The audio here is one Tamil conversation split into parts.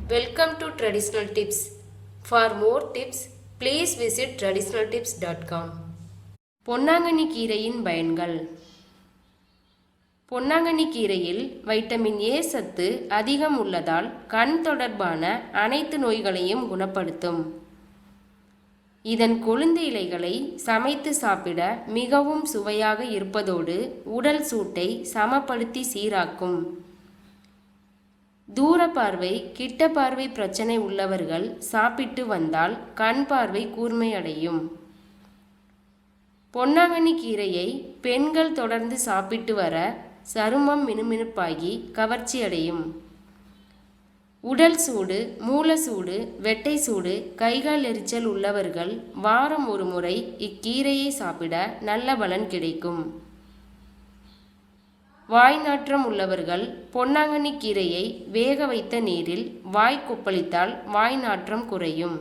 Welcome to Traditional Tips. For more tips, please visit traditionaltips.com. பொன்னாங்கண்ணி கீரையின் பயன்கள். பொன்னாங்கண்ணி கீரையில் வைட்டமின் ஏ சத்து அதிகம் உள்ளதால் கண் தொடர்பான அனைத்து நோய்களையும் குணப்படுத்தும். இதன் கொழுந்து இலைகளை சமைத்து சாப்பிட மிகவும் சுவையாக இருப்பதோடு உடல் சூட்டை சமப்படுத்தி சீராக்கும். தூர பார்வை கிட்ட பார்வை பிரச்சனை உள்ளவர்கள் சாப்பிட்டு வந்தால் கண் பார்வை கூர்மையடையும். பொன்னாங்கண்ணி கீரையை பெண்கள் தொடர்ந்து சாப்பிட்டு வர சருமம் மினுமினுப்பாகி கவர்ச்சி அடையும். உடல் சூடு, மூல சூடு, வெட்டை சூடு, கைகால் எரிச்சல் உள்ளவர்கள் வாரம் ஒரு முறை இக்கீரையை சாப்பிட நல்ல பலன் கிடைக்கும். வாய் நாற்றம் உள்ளவர்கள் பொன்னாங்கண்ணி கீரையை வேக வைத்த நீரில் வாய் கொப்பளித்தால் வாய் நாற்றம் குறையும்.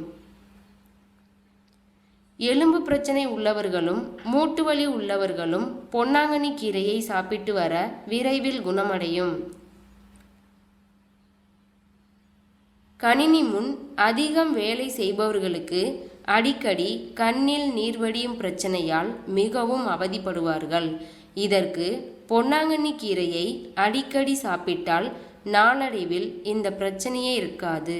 எலும்பு பிரச்சனை உள்ளவர்களும் மூட்டு வலி உள்ளவர்களும் பொன்னாங்கண்ணி கீரையை சாப்பிட்டு வர விரைவில் குணமடையும். கணினி முன் அதிகம் வேலை செய்பவர்களுக்கு அடிக்கடி கண்ணில் நீர்வடியும் பிரச்சனையால் மிகவும் அவதிப்படுவார்கள். இதற்கு பொன்னாங்கண்ணி கீரையை அடிக்கடி சாப்பிட்டால் நாளடைவில் இந்த பிரச்சனையே இருக்காது.